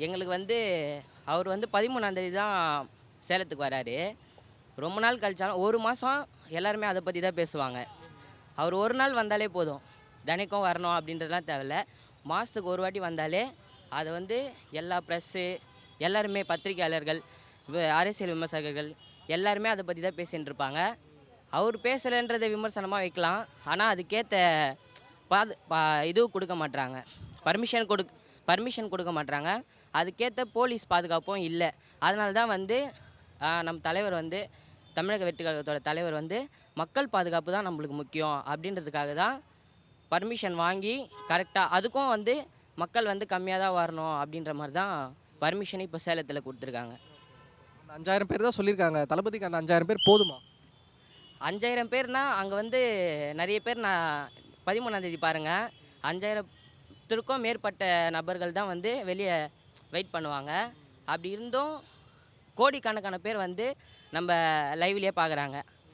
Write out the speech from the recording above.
எங்களுக்கு வந்து அவர் வந்து 13ஆந்தேதி தான் சேலத்துக்கு வராரு. ரொம்ப நாள் கழிச்சாலும் 1 மாதம் எல்லாருமே அதை பற்றி தான் பேசுவாங்க. அவர் ஒரு நாள் வந்தாலே போதும். தினைக்கும் வரணும் அப்படின்றதுலாம் தேவையில்ல. மாதத்துக்கு ஒரு வாட்டி வந்தாலே அதை வந்து எல்லா ப்ரெஸ்ஸு எல்லாருமே பத்திரிக்கையாளர்கள், அரசியல் விமர்சகர்கள் எல்லாருமே அதை பற்றி தான் பேசின்னு இருப்பாங்க. அவர் பேசலைன்றதை விமர்சனமாக வைக்கலாம். ஆனால் அதுக்கேற்ற இதுவும் கொடுக்க மாட்றாங்க. பர்மிஷன் கொடுக்க மாட்றாங்க. அதுக்கேற்ற போலீஸ் பாதுகாப்பும் இல்லை. அதனால தான் வந்து நம் தலைவர் வந்து தமிழக வெற்றி கழகத்தோட தலைவர் வந்து மக்கள் பாதுகாப்பு தான் நம்மளுக்கு முக்கியம் அப்படின்றதுக்காக தான் பர்மிஷன் வாங்கி கரெக்டாக அதுக்கும் வந்து மக்கள் வந்து கம்மியாக தான் வரணும் அப்படின்ற மாதிரி தான் பர்மிஷன் இப்போ சேலத்தில் கொடுத்துருக்காங்க. அந்த 5000 பேர் தான் சொல்லியிருக்காங்க. தளபதிக்கு அந்த 5000 பேர் போதுமா? 5000 பேர்னா அங்கே வந்து நிறைய பேர் நான் 13ஆந்தேதி பாருங்கள் 5000த்திற்கும் மேற்பட்ட நபர்கள் தான் வந்து வெளியே வெயிட் பண்ணுவாங்க. அப்படி இருந்தும் கோடிக்கணக்கான பேர் வந்து நம்ம லைவ்லேயே பார்க்குறாங்க.